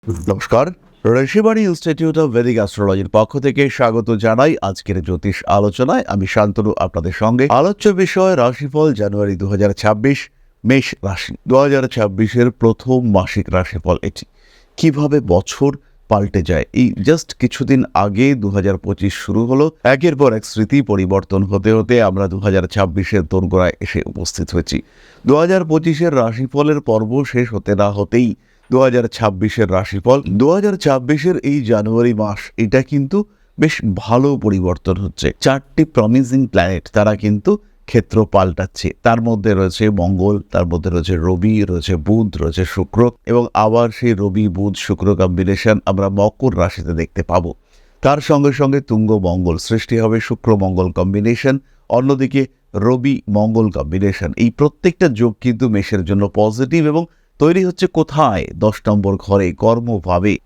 নমস্কার, Rishibani institute of Vedic অ্যাস্ট্রোলজির পক্ষ থেকে স্বাগত জানাই আজকের জ্যোতিষ আলোচনায়। আমি শান্তনু আপনাদের সঙ্গে। আলোচ্য বিষয় রাশিফল জানুয়ারি 2026 মেষ রাশি। 2026-এর প্রথম মাসিক রাশিফল এটি। কিভাবে বছর পাল্টে যায়, এই জাস্ট কিছুদিন আগে 2025 শুরু হলো। একের পর এক স্মৃতি পরিবর্তন হতে হতে আমরা 2026-এর দোরগোড়ায় এসে উপস্থিত হয়েছি। 2025-এর রাশিফলের পর্ব শেষ হতে না হতেই 2026-এর রাশিফল। 2026-এর এই জানুয়ারি মাস, এটা কিন্তু বেশ ভালো পরিবর্তন হচ্ছে। 4টি প্রমিজিং প্ল্যানেট তারা কিন্তু ক্ষেত্র পাল্টাচ্ছে। তার মধ্যে রয়েছে মঙ্গল, তার মধ্যে রয়েছে রবি, রয়েছে বুধ, রয়েছে শুক্র, এবং আবার সেই রবি বুধ শুক্র কম্বিনেশন আমরা মকর রাশিতে দেখতে পাবো। তার সঙ্গে সঙ্গে তুঙ্গ মঙ্গল সৃষ্টি হবে, শুক্র মঙ্গল কম্বিনেশন, অন্যদিকে রবি মঙ্গল কম্বিনেশন। এই প্রত্যেকটা যোগ কিন্তু মেষের জন্য পজিটিভ এবং তৈরি হচ্ছে কোথায়? 10 নম্বর ঘরে,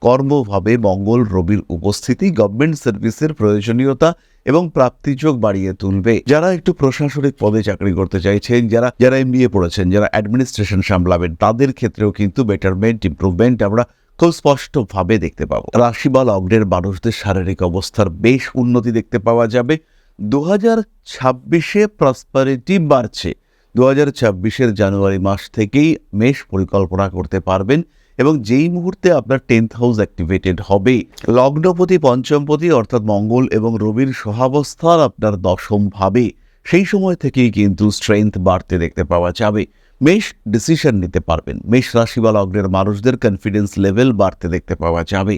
কর্মভাবে মঙ্গল রবির উপস্থিতি গভর্নমেন্ট সার্ভিসের প্রয়োজনীয়তা এবং প্রাপ্তিযোগ বাড়িয়ে তুলবে। যারা একটু প্রশাসনিক পদে চাকরি করতে চাইছেন, যারা MBA পড়েছেন, যারা অ্যাডমিনিস্ট্রেশন সামলাবেন, তাদের ক্ষেত্রেও কিন্তু বেটারমেন্ট, ইমপ্রুভমেন্ট আমরা খুব স্পষ্টভাবে দেখতে পাবো। রাশি বা লগ্নের মানুষদের শারীরিক অবস্থার বেশ উন্নতি দেখতে পাওয়া যাবে। 2026-এ প্রসপারিটি বাড়ছে। 2026-এর জানুয়ারি মাস থেকেই মেষ পরিকল্পনা করতে পারবেন, এবং যেই মুহূর্তে আপনার 10th হাউস অ্যাক্টিভেটেড হবে, লগ্নপতি পঞ্চমপতি অর্থাৎ মঙ্গল এবং রবির সহাবস্থান আপনার 10ম ভাবে, সেই সময় থেকেই কিন্তু স্ট্রেংথ বাড়তে দেখতে পাওয়া যাবে। মেষ ডিসিশন নিতে পারবেন। মেষ রাশি বা লগ্নের মানুষদের কনফিডেন্স লেভেল বাড়তে দেখতে পাওয়া যাবে।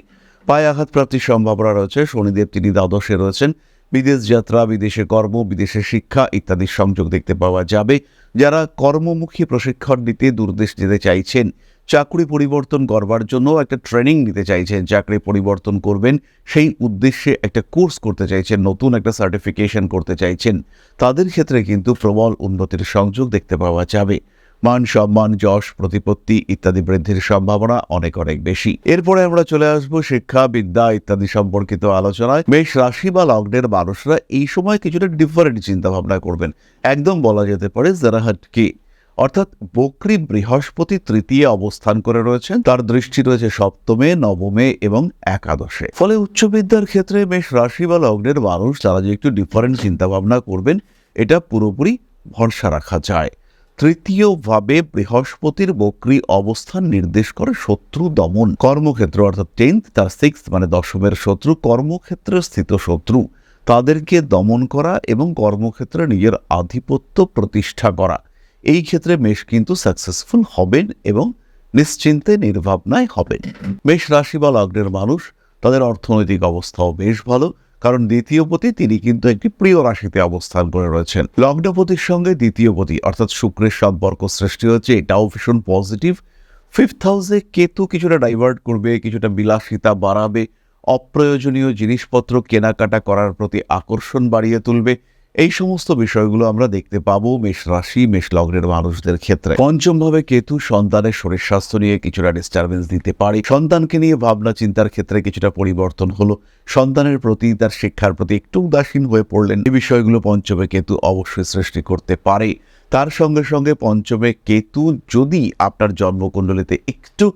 পায়ে আঘাত প্রাপ্তির সম্ভাবনা রয়েছে। শনিদেব তিনি দ্বাদশে রয়েছেন। বিদেশ যাত্রা, বিদেশে কর্ম, বিদেশে শিক্ষা ইত্যাদির সংযোগ দেখতে পাওয়া যাবে। যারা কর্মমুখী প্রশিক্ষণ নিতে দূরদেশ যেতে চাইছেন, চাকরি পরিবর্তন করবার জন্য একটা ট্রেনিং নিতে চাইছেন, চাকরি পরিবর্তন করবেন সেই উদ্দেশ্যে একটা কোর্স করতে চাইছেন, নতুন একটা সার্টিফিকেশন করতে চাইছেন, তাদের ক্ষেত্রে কিন্তু প্রবল উন্নতির সংযোগ দেখতে পাওয়া যাবে। মান সম্মান, যশ, প্রতিপত্তি ইত্যাদি বৃদ্ধির সম্ভাবনা অনেক বেশি। এরপরে আমরা চলে আসবো শিক্ষা, বিদ্যা ইত্যাদি সম্পর্কিত আলোচনায়। মেষ রাশি বা লগ্নের মানুষরা এই সময় কিছুটা ডিফারেন্ট চিন্তা ভাবনা করবেন। একদম বলা যেতে পারে যারা হাটকে, অর্থাৎ বক্রী বৃহস্পতি তৃতীয় অবস্থান করে রয়েছেন। তার দৃষ্টি রয়েছে সপ্তমে, নবমে এবং একাদশে। ফলে উচ্চ বিদ্যার ক্ষেত্রে মেষ রাশি বা লগ্নের মানুষ তারা যে একটু ডিফারেন্ট চিন্তা ভাবনা করবেন, এটা পুরোপুরি ভরসা রাখা যায়। তৃতীয়ভাবে বৃহস্পতির বক্রী অবস্থান নির্দেশ করে শত্রু দমন। কর্মক্ষেত্র অর্থাৎ 10th, তার 6th মানে দশমের শত্রু, কর্মক্ষেত্রে স্থিত শত্রু, তাদেরকে দমন করা এবং কর্মক্ষেত্রে নিজের আধিপত্য প্রতিষ্ঠা করা। এই ক্ষেত্রে মেষ কিন্তু সাকসেসফুল হবেন এবং নিশ্চিন্তে নির্ভাবনায় হবেন। মেষ রাশি বা লগ্নের মানুষ, তাদের অর্থনৈতিক অবস্থাও বেশ ভালো, কারণ দ্বিতীয়পতি তিনি কিন্তু একটি প্রিয় রাশিতে অবস্থান করে রয়েছেন। লগ্নপতির সঙ্গে দ্বিতীয়পতি অর্থাৎ শুক্রের সম্পর্ক সৃষ্টি হচ্ছে, এটাও ভীষণ পজিটিভ। 5th হাউসে কেতু কিছুটা ডাইভার্ট করবে, কিছুটা বিলাসিতা বাড়াবে, অপ্রয়োজনীয় জিনিসপত্র কেনাকাটা করার প্রতি আকর্ষণ বাড়িয়ে তুলবে। এই সমস্ত বিষয়গুলো আমরা দেখতে পাবো মেষ রাশি, মেষ লগ্নের মানুষদের ক্ষেত্রে। পঞ্চমভাবে কেতু সন্তানের শরীর স্বাস্থ্য নিয়ে কিছুটা ডিস্টারবেন্স দিতে পারে। সন্তানকে নিয়ে ভাবনা চিন্তার ক্ষেত্রে কিছুটা পরিবর্তন হলো। সন্তানের প্রতি, তার শিক্ষার প্রতি একটু উদাসীন হয়ে পড়লেন। এই বিষয়গুলো পঞ্চমে কেতু অবশ্যই সৃষ্টি করতে পারে। তার সঙ্গে সঙ্গে পঞ্চমে কেতু যদি আপনার জন্মকুণ্ডলিতে একটু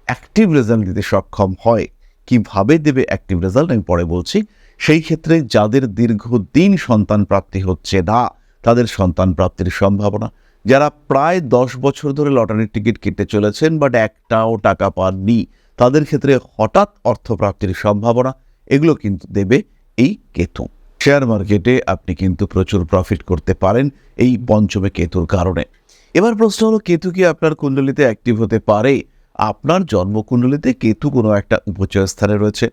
অ্যাক্টিভ রেজাল্ট দিতে সক্ষম হয়, কিভাবে দেবে অ্যাক্টিভ রেজাল্ট আমি পরে বলছি। সেই ক্ষেত্রে যাদের দীর্ঘদিন সন্তান প্রাপ্তি হচ্ছে না, তাদের সন্তান প্রাপ্তির সম্ভাবনা। যারা প্রায় 10 বছর ধরে লটারির টিকিট কেটে চলেছেন বাট একটাও টাকা পাননি, তাদের ক্ষেত্রে হঠাৎ অর্থপ্রাপ্তির সম্ভাবনা, এগুলো কিন্তু দেবে এই কেতু। শেয়ার মার্কেটে আপনি কিন্তু প্রচুর প্রফিট করতে পারেন এই পঞ্চমে কেতুর কারণে। এবার প্রশ্ন হলো, কেতু কি আপনার কুণ্ডলিতে অ্যাক্টিভ হতে পারে? আপনার জন্মকুণ্ডলিতে কেতু কোনো একটা উপচয় স্থানে রয়েছে,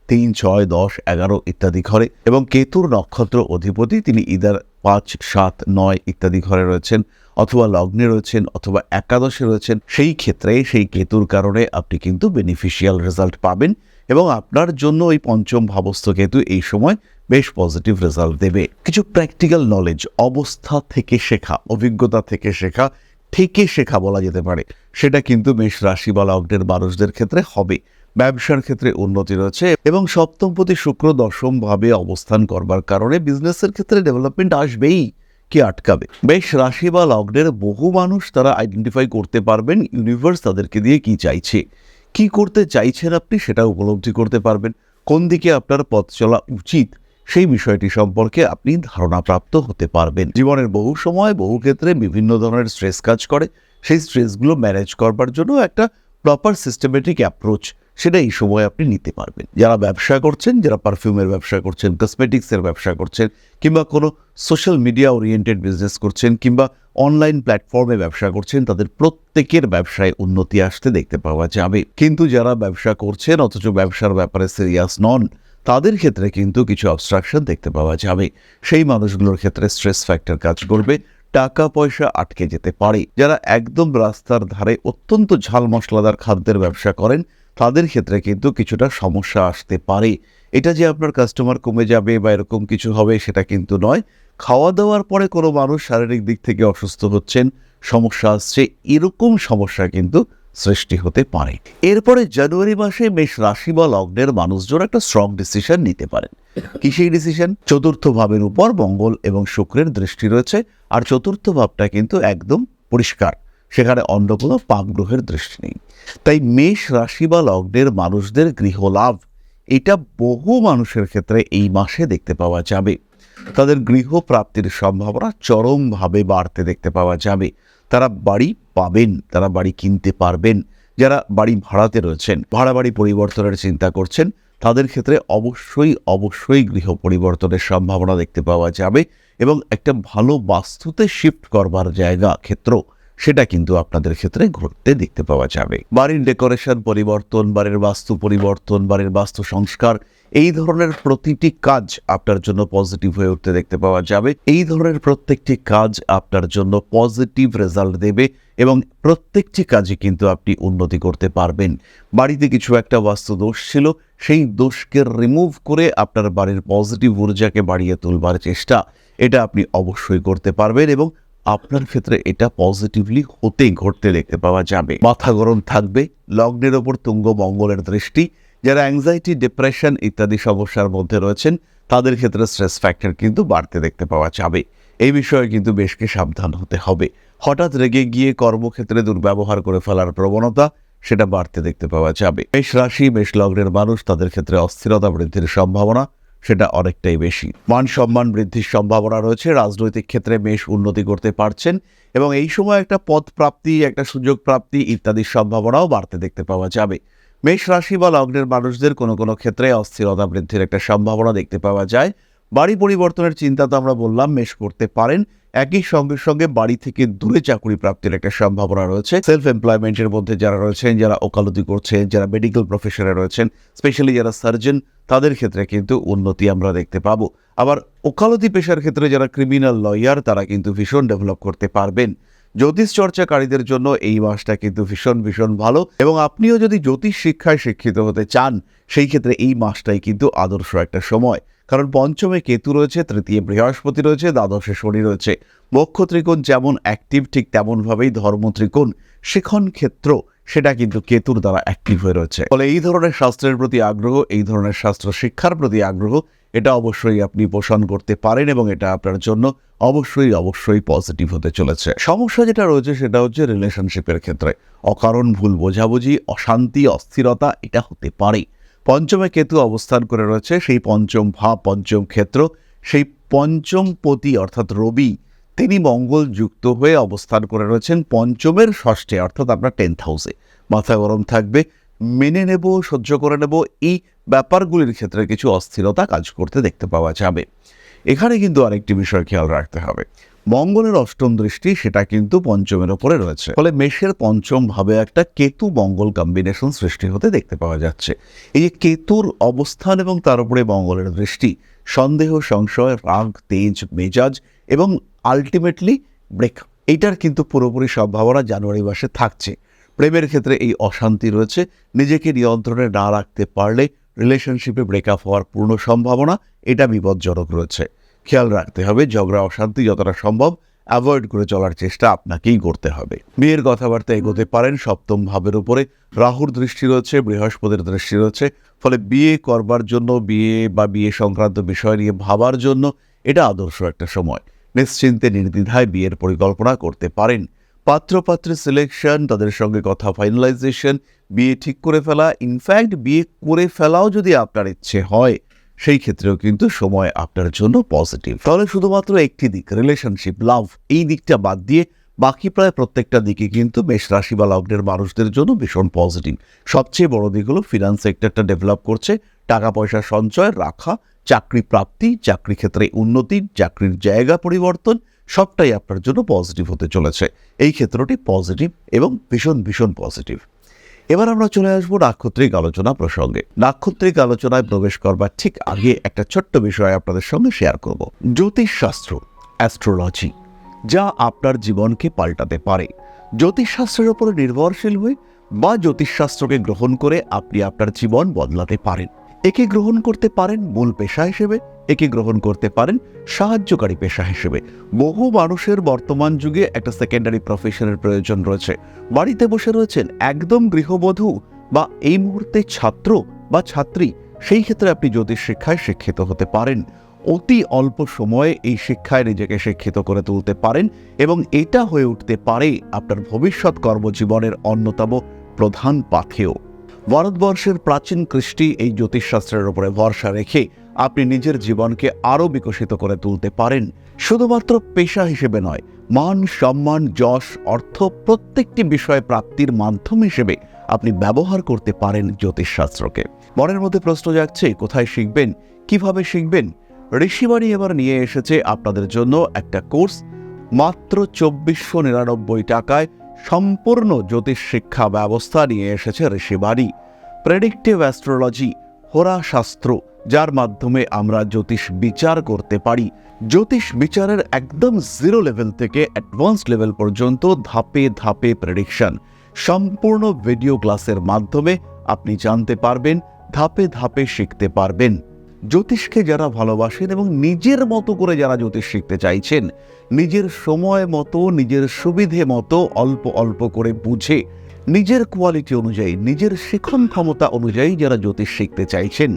3, 6, 10, 11 ইত্যাদি ঘরে, এবং কেতুর নক্ষত্র অধিপতি তিনি ইদার 5, 7, 9 ইত্যাদি ঘরে রয়েছেন, অথবা লগ্নে রয়েছেন, অথবা একাদশে রয়েছেন। সেই ক্ষেত্রে সেই কেতুর কারণে আপনি কিন্তু বেনিফিশিয়াল রেজাল্ট পাবেন, এবং আপনার জন্য এই পঞ্চম ভাবস্থ কেতু এই সময় বেশ পজিটিভ রেজাল্ট দেবে। কিছু প্র্যাকটিক্যাল নলেজ, অবস্থা থেকে শেখা, অভিজ্ঞতা থেকে শেখা বলা যেতে পারে, সেটা কিন্তু মেষ রাশি বা লগ্নের মানুষদের ক্ষেত্রে হবে। ব্যবসার ক্ষেত্রে উন্নতি রয়েছে, এবং সপ্তমপতি শুক্র 10ম ভাবে অবস্থান করবার কারণে বিজনেসের ক্ষেত্রে ডেভেলপমেন্ট আসবেই, কি আটকাবে? মেষ রাশি বা লগ্নের বহু মানুষ তারা আইডেন্টিফাই করতে পারবেন ইউনিভার্স তাদেরকে দিয়ে কি চাইছে, কি করতে চাইছেন আপনি সেটা উপলব্ধি করতে পারবেন, কোন দিকে আপনার পথ চলা উচিত সেই বিষয়টি সম্পর্কে আপনি ধারণাপ্রাপ্ত হতে পারবেন। জীবনের বহু সময় বহু ক্ষেত্রে বিভিন্ন ধরনের স্ট্রেস কাজ করে, সেই স্ট্রেসগুলো ম্যানেজ করবার জন্য একটা প্রপার সিস্টেমেটিক অ্যাপ্রোচ সেটা এই সময় আপনি নিতে পারবেন। যারা ব্যবসা করছেন, যারা পারফিউমের ব্যবসা করছেন, কসমেটিক্সের ব্যবসা করছেন, কিংবা কোনো সোশ্যাল মিডিয়া ওরিয়েন্টেড বিজনেস করছেন, কিংবা অনলাইন প্ল্যাটফর্মে ব্যবসা করছেন, তাদের প্রত্যেকের ব্যবসায় উন্নতি আসতে দেখতে পাওয়া যাবে। কিন্তু যারা ব্যবসা করছেন অথচ ব্যবসার ব্যাপারে সিরিয়াস নন, তাদের ক্ষেত্রে কিন্তু কিছু অবস্ট্রাকশন দেখতে পাওয়া যাবে। সেই মানুষগুলোর ক্ষেত্রে স্ট্রেস ফ্যাক্টর কাজ করবে, টাকা পয়সা আটকে যেতে পারে। যারা একদম রাস্তার ধারে অত্যন্ত ঝাল মশলাদার খাদ্যের ব্যবসা করেন, তাদের ক্ষেত্রে কিন্তু কিছুটা সমস্যা আসতে পারে। এটা যে আপনার কাস্টমার কমে যাবে বা এরকম কিছু হবে সেটা কিন্তু নয়। খাওয়া দাওয়ার পরে কোনো মানুষ শারীরিক দিক থেকে অসুস্থ হচ্ছেন, সমস্যা আসছে, এরকম সমস্যা কিন্তু সৃষ্টি হতে পারে। এরপরে জানুয়ারি মাসে মেষ রাশি বা লগ্নের মানুষজন একটা স্ট্রং ডিসিশন নিতে পারেন। কি সেই ডিসিশন? চতুর্থ ভাবের উপর মঙ্গল এবং শুক্রের দৃষ্টি রয়েছে, আর চতুর্থ ভাবটা কিন্তু একদম পরিষ্কার, সেখানে অন্য কোনো পাপগ্রহের দৃষ্টি নেই। তাই মেষ রাশি বা লগ্নের মানুষদের গৃহলাভ এটা বহু মানুষের ক্ষেত্রে এই মাসে দেখতে পাওয়া যাবে। তাদের গৃহ প্রাপ্তির সম্ভাবনা চরমভাবে বাড়তে দেখতে পাওয়া যাবে। তারা বাড়ি পাবেন, তারা বাড়ি কিনতে পারবেন। যারা বাড়ি ভাড়াতে রয়েছেন, ভাড়া বাড়ি পরিবর্তনের চিন্তা করছেন, তাদের ক্ষেত্রে অবশ্যই গৃহ পরিবর্তনের সম্ভাবনা দেখতে পাওয়া যাবে, এবং একটা ভালো বাস্তুতে শিফট করবার জায়গা ক্ষেত্র সেটা কিন্তু আপনাদের ক্ষেত্রে ঘটতে দেখতে পাওয়া যাবে। বাড়ির ডেকোরেশন পরিবর্তন, বাড়ির বাস্তু পরিবর্তন, বাড়ির বাস্তু সংস্কার, এই ধরনের প্রতিটি কাজ আপনার জন্য পজিটিভ হয়ে উঠতে দেখতে পাওয়া যাবে। এই ধরনের প্রত্যেকটি কাজ আপনার জন্য পজিটিভ রেজাল্ট দেবে, এবং প্রত্যেকটি কাজে কিন্তু আপনি উন্নতি করতে পারবেন। বাড়িতে কিছু একটা বাস্তু দোষ ছিল, সেই দোষকে রিমুভ করে আপনার বাড়ির পজিটিভ ঊর্জাকে বাড়িয়ে তুলবার চেষ্টা এটা আপনি অবশ্যই করতে পারবেন, এবং আপনার ক্ষেত্রে এটা পজিটিভলি ঘটতে দেখতে পাওয়া যাবে। মাথা গরম থাকবে, লগ্নের ওপর তুঙ্গ মঙ্গলের দৃষ্টি। যারা অ্যাংজাইটি, ডিপ্রেশন ইত্যাদি সমস্যার মধ্যে রয়েছেন, তাদের ক্ষেত্রে স্ট্রেস ফ্যাক্টর কিন্তু বাড়তে দেখতে পাওয়া যাবে। এই বিষয়ে কিন্তু বেশকে সাবধান হতে হবে। হঠাৎ রেগে গিয়ে কর্মক্ষেত্রে দুর্ব্যবহার করে ফেলার প্রবণতা সেটা বাড়তে দেখতে পাওয়া যাবে। মেষ রাশি, মেষ লগ্নের মানুষ, তাদের ক্ষেত্রে অস্থিরতা বৃদ্ধির সম্ভাবনা সেটা অনেকটাই বেশি। মান সম্মান বৃদ্ধির সম্ভাবনা রয়েছে। রাজনৈতিক ক্ষেত্রে মেষ উন্নতি করতে পারছেন, এবং এই সময় একটা পদ প্রাপ্তি, একটা সুযোগ প্রাপ্তি ইত্যাদির সম্ভাবনাও বাড়তে দেখতে পাওয়া যাবে। মেষ রাশি বা লগ্নের মানুষদের কোনো কোনো ক্ষেত্রে অস্থিরতা বৃদ্ধির একটা সম্ভাবনা দেখতে পাওয়া যায়। বাড়ি পরিবর্তনের চিন্তা তো আমরা বললাম মেষ করতে পারেন। একই সঙ্গে বাড়ি থেকে দূরে চাকরি প্রাপ্তির একটা সম্ভাবনা রয়েছে। সেলফ এমপ্লয়মেন্টের মধ্যে যারা রয়েছেন, যারা ওকালতি করছেন, যারা মেডিকেল প্রফেশনে রয়েছেন, স্পেশালি যারা সার্জন, তাদের ক্ষেত্রে কিন্তু উন্নতি আমরা দেখতে পাবো। আবার ওকালতি পেশার ক্ষেত্রে যারা ক্রিমিনাল লয়ার, তারা কিন্তু ভীষণ ডেভেলপ করতে পারবেন। জ্যোতিষ চর্চাকারীদের জন্য এই মাসটা কিন্তু ভীষণ ভালো, এবং আপনিও যদি জ্যোতিষ শিক্ষায় শিক্ষিত হতে চান, সেই ক্ষেত্রে এই মাসটাই কিন্তু আদর্শ একটা সময়। কারণ পঞ্চমে কেতু রয়েছে, তৃতীয় বৃহস্পতি রয়েছে, দ্বাদশে শনি রয়েছে। বক্ষ ত্রিকোণ যেমন অ্যাক্টিভ, ঠিক তেমনভাবেই ধর্ম ত্রিকোণ শিখন ক্ষেত্র সেটা কিন্তু কেতুর দ্বারা অ্যাক্টিভ হয়ে রয়েছে। ফলে এই ধরনের শাস্ত্রের প্রতি আগ্রহ, এই ধরনের শাস্ত্র শিক্ষার প্রতি আগ্রহ এটা অবশ্যই আপনি পোষণ করতে পারেন, এবং এটা আপনার জন্য অবশ্যই পজিটিভ হতে চলেছে। সমস্যা যেটা রয়েছে সেটা হচ্ছে রিলেশনশিপের ক্ষেত্রে অকারণ ভুল বোঝাবুঝি, অশান্তি, অস্থিরতা এটা হতে পারে। পঞ্চমে কেতু অবস্থান করে রয়েছে, সেই পঞ্চম ভাব, পঞ্চম ক্ষেত্র, সেই পঞ্চমপতি অর্থাৎ রবি, তিনি মঙ্গল যুক্ত হয়ে অবস্থান করে রয়েছেন পঞ্চমের ষষ্ঠে, অর্থাৎ আপনার 10th হাউসে। মাথা গরম থাকবে, মেনে নেব, সহ্য করে নেব, এই ব্যাপারগুলির ক্ষেত্রে কিছু অস্থিরতা কাজ করতে দেখতে পাওয়া যাবে। এখানে কিন্তু আরেকটি বিষয় খেয়াল রাখতে হবে, মঙ্গলের অষ্টম দৃষ্টি সেটা কিন্তু পঞ্চমের ওপরে রয়েছে। ফলে মেষের পঞ্চম ভাবে একটা কেতু মঙ্গল কম্বিনেশন সৃষ্টি হতে দেখতে পাওয়া যাচ্ছে। এই যে কেতুর অবস্থান এবং তার উপরে মঙ্গলের দৃষ্টি, সন্দেহ, সংশয়, রাগ, তেজ, মেজাজ এবং আলটিমেটলি ব্রেকআপ, এইটার কিন্তু পুরোপুরি সম্ভাবনা জানুয়ারি মাসে থাকছে। প্রেমের ক্ষেত্রে এই অশান্তি রয়েছে, নিজেকে নিয়ন্ত্রণে না রাখতে পারলে রিলেশনশিপে ব্রেকআপ হওয়ার পূর্ণ সম্ভাবনা এটা বিপজ্জনক রয়েছে। খেয়াল রাখতে হবে, ঝগড়া অশান্তি যতটা সম্ভব অ্যাভয়েড করে চলার চেষ্টা আপনাকেই করতে হবে। বিয়ের কথাবার্তা এগোতে পারেন। সপ্তম ভাবের উপরে রাহুর দৃষ্টি রয়েছে, বৃহস্পতির দৃষ্টি রয়েছে। ফলে বিয়ে করবার জন্য, বিয়ে সংক্রান্ত বিষয় নিয়ে ভাবার জন্য এটা আদর্শ একটা সময়। নিশ্চিন্তে নির্দ্বিধায় বিয়ের পরিকল্পনা করতে পারেন। পাত্রপাত্রের সিলেকশন, তাদের সঙ্গে কথা ফাইনালাইজেশন, বিয়ে ঠিক করে ফেলা, ইনফ্যাক্ট বিয়ে করে ফেলাও যদি আপনার ইচ্ছে হয়, সেই ক্ষেত্রেও কিন্তু সময় আপনার জন্য পজিটিভ। তাহলে শুধুমাত্র একটি দিক, রিলেশনশিপ, লাভ, এই দিকটা বাদ দিয়ে বাকি প্রায় প্রত্যেকটা দিকে কিন্তু মেষ রাশি বা লগ্নের মানুষদের জন্য ভীষণ পজিটিভ। সবচেয়ে বড় দিক হলো ফিনান্স সেক্টরটা ডেভেলপ করছে, টাকা পয়সা সঞ্চয় রাখা, চাকরি প্রাপ্তি, চাকরি ক্ষেত্রে উন্নতি, চাকরির জায়গা পরিবর্তন, সবটাই আপনার জন্য পজিটিভ হতে চলেছে। এই ক্ষেত্রটি পজিটিভ এবং ভীষণ ভীষণ পজিটিভ। এবার আমরা চলে আসবো নাক্ষত্রিক আলোচনা প্রসঙ্গে। নাক্ষত্রিক আলোচনায় প্রবেশ করবার ঠিক আগে একটা ছোট্ট বিষয় আপনাদের সঙ্গে শেয়ার করব। জ্যোতিষশাস্ত্র, অ্যাস্ট্রোলজি, যা আপনার জীবনকে পাল্টাতে পারে। জ্যোতিষশাস্ত্রের উপরে নির্ভরশীল হয়ে বা জ্যোতিষশাস্ত্রকে গ্রহণ করে আপনি আপনার জীবন বদলাতে পারেন। একে গ্রহণ করতে পারেন মূল পেশা হিসেবে, একে গ্রহণ করতে পারেন সাহায্যকারী পেশা হিসেবে। বহু মানুষের বর্তমান যুগে একটা সেকেন্ডারি প্রফেশনের প্রয়োজন রয়েছে। বাড়িতে বসে রয়েছেন একদম গৃহবধূ বা এই মুহূর্তে ছাত্র বা ছাত্রী, সেই ক্ষেত্রে আপনি জ্যোতিষ শিক্ষায় শিক্ষিত হতে পারেন। অতি অল্প সময়ে এই শিক্ষায় নিজেকে শিক্ষিত করে তুলতে পারেন এবং এটা হয়ে উঠতে পারে আপনার ভবিষ্যৎ কর্মজীবনের অন্যতম প্রধান পাথেয়। ভারতবর্ষের প্রাচীন কৃষ্টি এই জ্যোতিষশাস্ত্রের উপরে ভরসা রেখে আপনি নিজের জীবনকে আরও বিকশিত করে তুলতে পারেন। শুধুমাত্র পেশা হিসেবে নয়, মান, সম্মান, যশ, অর্থ প্রত্যেকটি বিষয় প্রাপ্তির মাধ্যম হিসেবে আপনি ব্যবহার করতে পারেন জ্যোতিষশাস্ত্রকে। মনের মধ্যে প্রশ্ন জাগছে, কোথায় শিখবেন, কিভাবে শিখবেন? ঋষিবাণী এবার নিয়ে এসেছে আপনাদের জন্য একটা কোর্স, মাত্র 2499 টাকায় সম্পূর্ণ জ্যোতিষ শিক্ষা ব্যবস্থা নিয়ে এসেছে ঋষিবাণী। প্রেডিক্টিভ অ্যাস্ট্রোলজি, হোরাশাস্ত্র, যার মাধ্যমে আমরা জ্যোতিষ বিচার করতে পারি। জ্যোতিষ বিচারের একদম জিরো লেভেল থেকে অ্যাডভান্স লেভেল পর্যন্ত ধাপে ধাপে প্রেডিকশন, সম্পূর্ণ ভিডিও ক্লাসের মাধ্যমে আপনি জানতে পারবেন, ধাপে ধাপে শিখতে পারবেন। জ্যোতিষকে যারা ভালোবাসেন এবং নিজের মতো করে যারা জ্যোতিষ শিখতে চাইছেন, নিজের সময় মতো, নিজের সুবিধে মতো, অল্প অল্প করে বুঝে, নিজের কোয়ালিটি অনুযায়ী, নিজের শিখন ক্ষমতা অনুযায়ী যারা জ্যোতিষ শিখতে চাইছেন,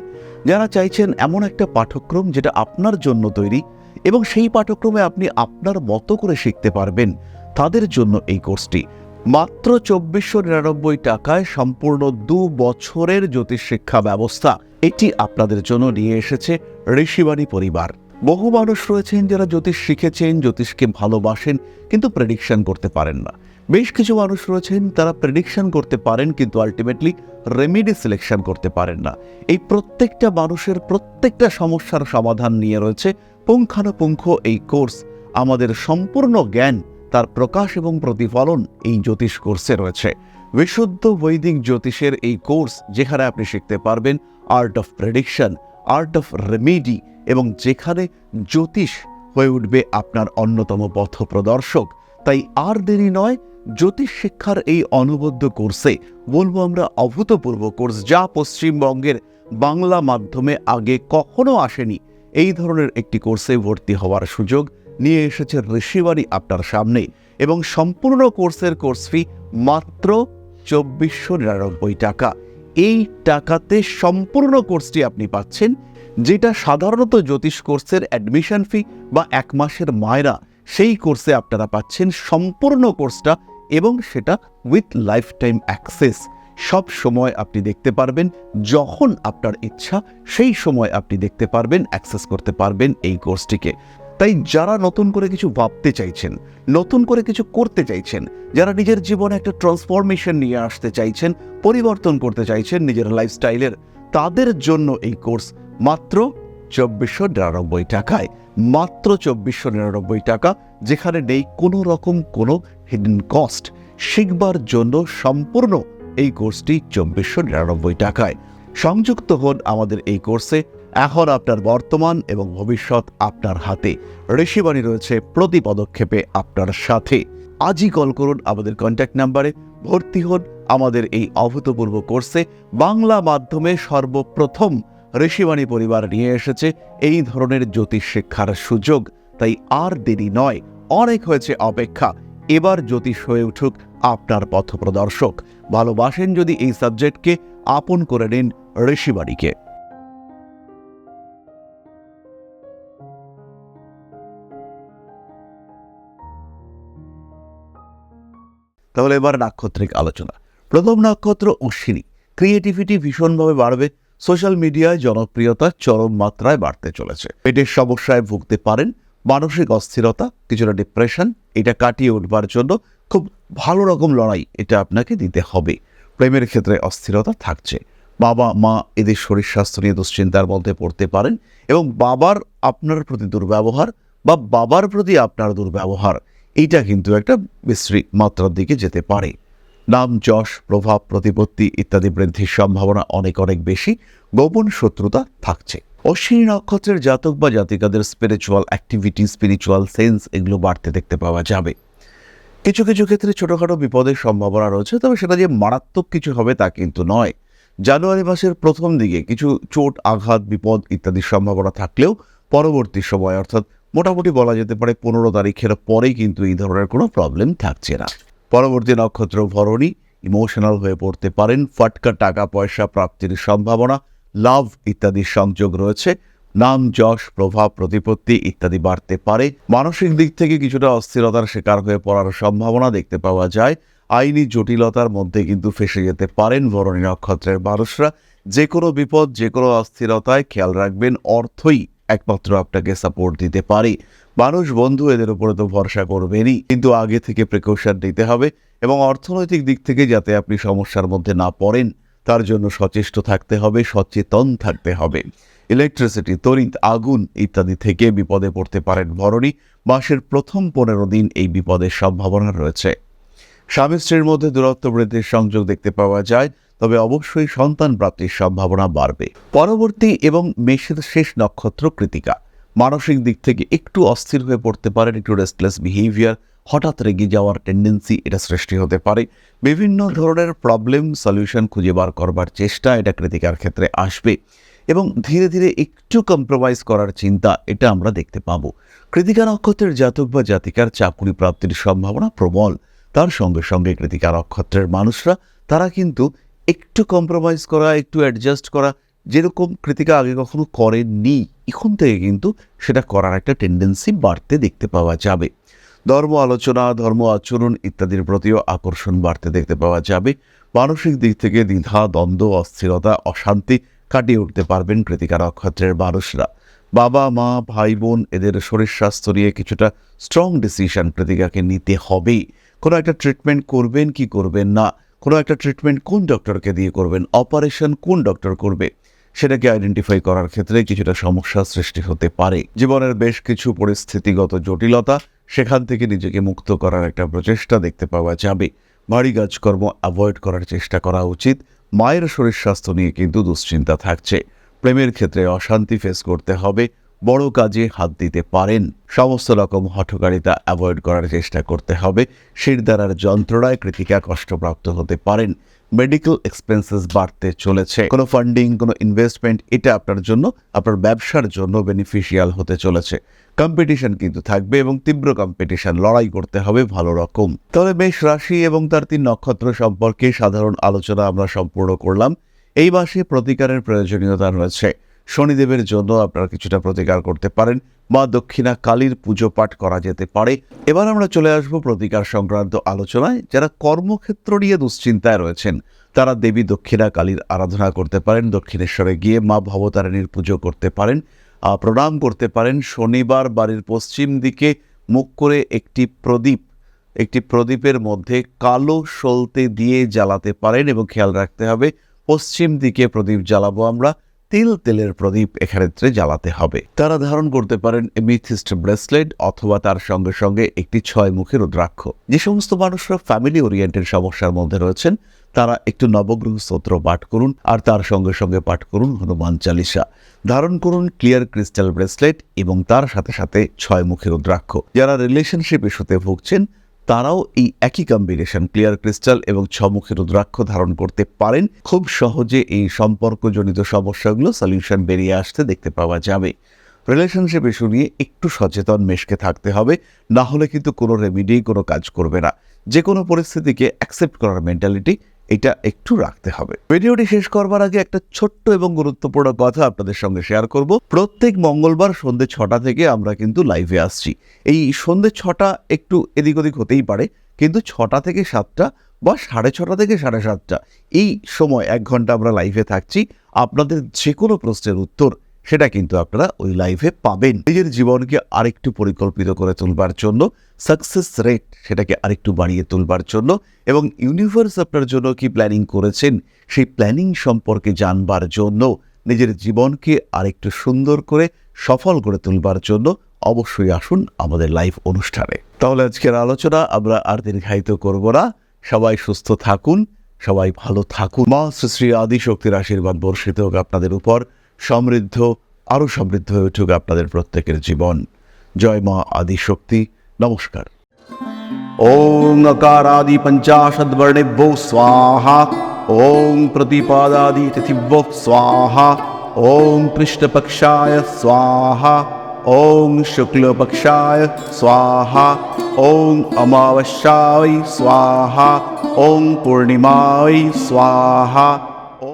যারা চাইছেন এমন একটা পাঠ্যক্রম যেটা আপনার জন্য তৈরি এবং সেই পাঠ্যক্রমে আপনি আপনার মতো করে শিখতে পারবেন, তাদের জন্য এই কোর্সটি। মাত্র 2499 টাকায় সম্পূর্ণ 2 বছরের জ্যোতিষ শিক্ষা ব্যবস্থা এটি আপনাদের জন্য নিয়ে এসেছে ঋষিবাণী পরিবার। বহু মানুষ রয়েছেন যারা জ্যোতিষ শিখেছেন, জ্যোতিষকে ভালোবাসেন, কিন্তু প্রেডিকশন করতে পারেন না। বেশ কিছু মানুষ রয়েছেন তারা প্রেডিকশন করতে পারেন কিন্তু আলটিমেটলি রেমেডি সিলেকশন করতে পারেন না। এই প্রত্যেকটা মানুষের প্রত্যেকটা সমস্যার সমাধান নিয়ে রয়েছে পুঙ্খানুপুঙ্খ এই কোর্স। আমাদের সম্পূর্ণ জ্ঞান, তার প্রকাশ এবং প্রতিফলন এই জ্যোতিষ কোর্সে রয়েছে। বিশুদ্ধ বৈদিক জ্যোতিষের এই কোর্স, যেখানে আপনি শিখতে পারবেন art of prediction, art of remedy, এবং যেখানে জ্যোতিষ হয়ে উঠবে আপনার অন্যতম পথ প্রদর্শক। তাই আর দেরি নয়, জ্যোতিষ শিক্ষার এই অনবদ্য কোর্সে, বলবো আমরা অভূতপূর্ব কোর্স, যা পশ্চিমবঙ্গের বাংলা মাধ্যমে আগে কখনো আসেনি, এই ধরনের একটি কোর্সে ভর্তি হওয়ার সুযোগ নিয়ে এসেছে ঋষিবাণী আপনার সামনে। এবং সম্পূর্ণ কোর্সের কোর্স ফি মাত্র 2499 টাকা। এই টাকাতে সম্পূর্ণ কোর্সটি আপনি পাচ্ছেন, যেটা সাধারণত জ্যোতিষ কোর্সের অ্যাডমিশন ফি বা 1 মাসের মায়রা, সেই কোর্সে আপনারা পাচ্ছেন সম্পূর্ণ কোর্সটা, এবং সেটা উইথ লাইফ টাইম অ্যাক্সেস। সব সময় আপনি দেখতে পারবেন, যখন আপনার ইচ্ছা সেই সময় আপনি দেখতে পারবেন, অ্যাক্সেস করতে পারবেন এই কোর্সটিকে। তাই যারা নতুন করে কিছু ভাবতে চাইছেন, নতুন করে কিছু করতে চাইছেন, যারা নিজের জীবনে একটা ট্রান্সফরমেশন নিয়ে আসতে চাইছেন, পরিবর্তন করতে চাইছেন নিজের লাইফস্টাইলের, তাদের জন্য এই কোর্স মাত্র 2499 টাকায়। মাত্র 2499 টাকা, যেখানে নেই কোনো রকম কোনো হিডেন কস্ট। শিখবার জন্য সম্পূর্ণ এই কোর্সটি 2499 টাকায়। সংযুক্ত হন আমাদের এই কোর্সে। এখন আপনার বর্তমান এবং ভবিষ্যৎ আপনার হাতে। ঋষিবাণী রয়েছে প্রতি পদক্ষেপে আপনার সাথে। আজই কল করুন আমাদের কন্ট্যাক্ট নাম্বারে, ভর্তি হন আমাদের এই অভূতপূর্ব কোর্সে। বাংলা মাধ্যমে সর্বপ্রথম ঋষিবাণী পরিবার নিয়ে এসেছে এই ধরনের জ্যোতিষ শিক্ষার সুযোগ। তাই আর দেরি নয়, অনেক হয়েছে অপেক্ষা। এবার জ্যোতিষ হয়ে উঠুক আপনার পথপ্রদর্শক। ভালোবাসেন যদি এই সাবজেক্টকে, আপন করে নিন ঋষিবাণীকে। তাহলে এবার নাক্ষত্রিক আলোচনা। প্রথম নক্ষত্র অশ্বিনী। ক্রিয়েটিভিটি ভীষণভাবে বাড়বে। সোশ্যাল মিডিয়ায় জনপ্রিয়তা চরম মাত্রায় বাড়তে চলেছে। পেটের সমস্যায় ভুগতে পারেন। মানসিক অস্থিরতা, কিছুটা ডিপ্রেশন, এটা কাটিয়ে উঠবার জন্য খুব ভালো রকম লড়াই এটা আপনাকে দিতে হবে। প্রেমের ক্ষেত্রে অস্থিরতা থাকছে। বাবা মা এদের শরীর স্বাস্থ্য নিয়ে দুশ্চিন্তার মধ্যে পড়তে পারেন এবং বাবার আপনার প্রতি দুর্ব্যবহার বা বাবার প্রতি আপনার দুর্ব্যবহার এইটা কিন্তু একটা বিশ্রী মাত্রার দিকে যেতে পারে। নাম যশ প্রভাব প্রতিপত্তি ইত্যাদি বৃদ্ধির সম্ভাবনা অনেক অনেক বেশি। গোপন শত্রুতা থাকছে। অশ্বিনী নক্ষত্রের জাতক বা জাতিকাদের স্পিরিচুয়াল অ্যাক্টিভিটি, স্পিরিচুয়াল সেন্স এগুলো বাড়তে দেখতে পাওয়া যাবে। কিছু কিছু ক্ষেত্রে ছোটোখাটো বিপদের সম্ভাবনা রয়েছে, তবে সেটা যে মারাত্মক কিছু হবে তা কিন্তু নয়। জানুয়ারি মাসের প্রথম দিকে কিছু চোট আঘাত বিপদ ইত্যাদির সম্ভাবনা থাকলেও পরবর্তী সময় অর্থাৎ মোটামুটি বলা যেতে পারে 15 তারিখের পরেই কিন্তু এই ধরনের কোনো প্রবলেম থাকছে না। পরবর্তী নক্ষত্র ভরণী। ইমোশনাল হয়ে পড়তে পারেন। ফাটকা টাকা পয়সা প্রাপ্তির সম্ভাবনা, লাভ ইত্যাদির সংযোগ রয়েছে। নাম যশ প্রভাব প্রতিপত্তি ইত্যাদি বাড়তে পারে। মানসিক দিক থেকে কিছুটা অস্থিরতার শিকার হয়ে পড়ার সম্ভাবনা দেখতে পাওয়া যায়। আইনি জটিলতার মধ্যে কিন্তু ফেসে যেতে পারেন ভরণী নক্ষত্রের মানুষরা। যে কোনো বিপদ, যে কোনো অস্থিরতায় খেয়াল রাখবেন অর্থই একমাত্র আপনাকে সাপোর্ট দিতে পারে। মানুষ বন্ধু এদের উপরে তো ভরসা করবেনই, কিন্তু আগে থেকে প্রিকশন নিতে হবে এবং অর্থনৈতিক দিক থেকে যাতে আপনি সমস্যার মধ্যে না পড়েন তার জন্য সচেষ্ট থাকতে হবে, সচেতন থাকতে হবে। ইলেকট্রিসিটি, তড়িৎ, আগুন ইত্যাদি থেকে বিপদে পড়তে পারেন ভরণী। মাসের প্রথম 15 দিন এই বিপদের সম্ভাবনা রয়েছে। স্বামী স্ত্রীর মধ্যে দূরত্ব বৃদ্ধির সংযোগ দেখতে পাওয়া যায়, তবে অবশ্যই সন্তান প্রাপ্তির সম্ভাবনা বাড়বে। পরবর্তী এবং মেষের শেষ নক্ষত্র কৃতিকা। মানসিক দিক থেকে একটু অস্থির হয়ে পড়তে পারেন, একটু রেস্টলেস বিহেভিয়ার, হঠাৎ রেগে যাওয়ার টেন্ডেন্সি এটা সৃষ্টি হতে পারে। বিভিন্ন ধরনের প্রবলেম সলিউশন খুঁজে বার করবার চেষ্টা এটা কৃতিকার ক্ষেত্রে আসবে এবং ধীরে ধীরে একটু কম্প্রোমাইজ করার চিন্তা এটা আমরা দেখতে পাবো। কৃতিকা নক্ষত্রের জাতক বা জাতিকার চাকুরি প্রাপ্তির সম্ভাবনা প্রবল। তার সঙ্গে সঙ্গে কৃতিকা নক্ষত্রের মানুষরা তারা কিন্তু একটু কম্প্রোমাইজ করা, একটু অ্যাডজাস্ট করা, যেরকম কৃতিকা আগে কখনো করেননি এখন থেকে কিন্তু সেটা করার একটা টেন্ডেন্সি বাড়তে দেখতে পাওয়া যাবে। ধর্ম আলোচনা, ধর্ম আচরণ ইত্যাদির প্রতিও আকর্ষণ বাড়তে দেখতে পাওয়া যাবে। মানসিক দিক থেকে দ্বিধা দ্বন্দ্ব অস্থিরতা অশান্তি কাটিয়ে উঠতে পারবেন কৃতিকা নক্ষত্রের মানুষরা। বাবা মা ভাই বোন এদের শরীর স্বাস্থ্য নিয়ে কিছুটা স্ট্রং ডিসিশন কৃতিকাকে নিতে হবে। কোনো একটা ট্রিটমেন্ট করবেন কি করবেন না, কোনো একটা ট্রিটমেন্ট কোন ডক্টরকে দিয়ে করবেন, অপারেশন কোন ডক্টর করবে, সেটাকে আইডেন্টিফাই করার ক্ষেত্রে কিছুটা সমস্যার সৃষ্টি হতে পারে। জীবনের বেশ কিছু পরিস্থিতিগত জটিলতা, সেখান থেকে নিজেকে মুক্ত করার একটা প্রচেষ্টা দেখতে পাওয়া যাবে। ভারী কাজকর্ম অ্যাভয়েড করার চেষ্টা করা উচিত। মায়ের শরীর স্বাস্থ্য নিয়ে কিন্তু দুশ্চিন্তা থাকছে। প্রেমের ক্ষেত্রে অশান্তি ফেস করতে হবে। বড় কাজে হাত দিতে পারেন। সমস্ত রকম হঠকারিতা অ্যাভয়েড করার চেষ্টা করতে হবে। শিরদাঁড়ার যন্ত্রণায় কৃতিকা কষ্টপ্রাপ্ত হতে পারেন। মেডিকেল এক্সপেন্সেস বাড়তে চলেছে। কোনো ফান্ডিং, কোনো ইনভেস্টমেন্ট এটা আপনার জন্য, আপনার ব্যবসার জন্য বেনিফিশিয়াল হতে চলেছে। কম্পিটিশন কিন্তু থাকবে এবং তীব্র কম্পিটিশন, লড়াই করতে হবে ভালো রকম। তাহলে মেষ রাশি এবং তার 3 নক্ষত্র সম্পর্কে সাধারণ আলোচনা আমরা সম্পূর্ণ করলাম। এই মাসে প্রতিকারের প্রয়োজনীয়তা রয়েছে। শনিদেবের জন্য আপনারা কিছুটা প্রতিকার করতে পারেন। মা দক্ষিণা কালীর পুজো পাঠ করা যেতে পারে। এবার আমরা চলে আসব প্রতিকার সংক্রান্ত আলোচনায়। যারা কর্মক্ষেত্র নিয়ে দুশ্চিন্তায় রয়েছেন তারা দেবী দক্ষিণা কালীর আরাধনা করতে পারেন। দক্ষিণেশ্বরে গিয়ে মা ভবতারিণীর পুজো করতে পারেন, প্রণাম করতে পারেন। শনিবার বাড়ির পশ্চিম দিকে মুখ করে একটি প্রদীপের মধ্যে কালো সলতে দিয়ে জ্বালাতে পারেন এবং খেয়াল রাখতে হবে পশ্চিম দিকে প্রদীপ জ্বালাবো আমরা, তেলের প্রদীপ এক্ষেত্রে জ্বালাতে হবে। তারা ধারণ করতে পারেন এমিথিস্ট ব্রেসলেট অথবা তার সঙ্গে সঙ্গে একটি 6 মুখী রুদ্রাক্ষ। যে সমস্ত মানুষরা ফ্যামিলি ওরিয়েন্টেড সমস্যার মধ্যে রয়েছেন তারা একটু নবগ্রহ স্তোত্র পাঠ করুন আর তার সঙ্গে সঙ্গে পাঠ করুন হনুমান চালিসা। ধারণ করুন ক্লিয়ার ক্রিস্টাল ব্রেসলেট এবং তার সাথে সাথে 6 মুখী রুদ্রাক্ষ। যারা রিলেশনশিপ ইস্যুতে ভুগছেন তারাও এই একই কম্বিনেশন ক্লিয়ার ক্রিস্টাল এবং 6 মুখী রুদ্রাক্ষ ধারণ করতে পারেন। খুব সহজে এই সম্পর্কজনিত সমস্যাগুলো সলিউশন বেরিয়ে আসতে দেখতে পাওয়া যাবে। রিলেশনশিপ ইস্যু নিয়ে একটু সচেতন মেশকে থাকতে হবে, না হলে কিন্তু কোনো রেমিডি কোনো কাজ করবে না। যে কোনো পরিস্থিতিকে অ্যাকসেপ্ট করার মেন্টালিটি এটা একটু রাখতে হবে। ভিডিওটি শেষ করবার আগে একটা ছোট্ট এবং গুরুত্বপূর্ণ কথা আপনাদের সঙ্গে শেয়ার করব। প্রত্যেক মঙ্গলবার সন্ধ্যে 6টা থেকে আমরা কিন্তু লাইভে আসছি। এই সন্ধ্যে 6টা একটু এদিক ওদিক হতেই পারে, কিন্তু 6টা থেকে 7টা বা 6:30 থেকে 7:30 এই সময় 1 ঘন্টা আমরা লাইভে থাকছি। আপনাদের যে কোনো প্রশ্নের উত্তর সেটা কিন্তু আপনারা ওই লাইভে পাবেন। নিজের জীবনকে আরেকটু পরিকল্পিত করে তুলবার জন্য, সাকসেস রেট সেটাকে আরেকটু বাড়িয়ে তুলবার জন্য এবং ইউনিভার্স আপনার জন্য কি প্ল্যানিং করেছেন সেই প্ল্যানিং সম্পর্কে জানবার জন্য, নিজের জীবনকে আরেকটু সুন্দর করে সফল করে তুলবার জন্য অবশ্যই আসুন আমাদের লাইভ অনুষ্ঠানে। তাহলে আজকের আলোচনা আমরা আর দীর্ঘায়িত করব না। সবাই সুস্থ থাকুন, সবাই ভালো থাকুন। মা শ্রী শ্রী আদিশক্তির আশীর্বাদ বর্ষিত হোক আপনাদের উপর, সমৃদ্ধ আরও সমৃদ্ধ হয়ে উঠুক আপনাদের প্রত্যেকের জীবন। জয় মা আদিশক্তি। নমস্কার। ওং নকারাদি পঞ্চাশদ্বর্ণেভ্যো স্বাহা, ওং প্রতিপাদাদি তিথিভ্যো স্বাহা, ওং কৃষ্ণপক্ষায় স্বাহা, ওং শুক্লপক্ষায় স্বাহা, ওং অমাবস্যায় স্বাহা, ওং পূর্ণিমায় স্বাহা।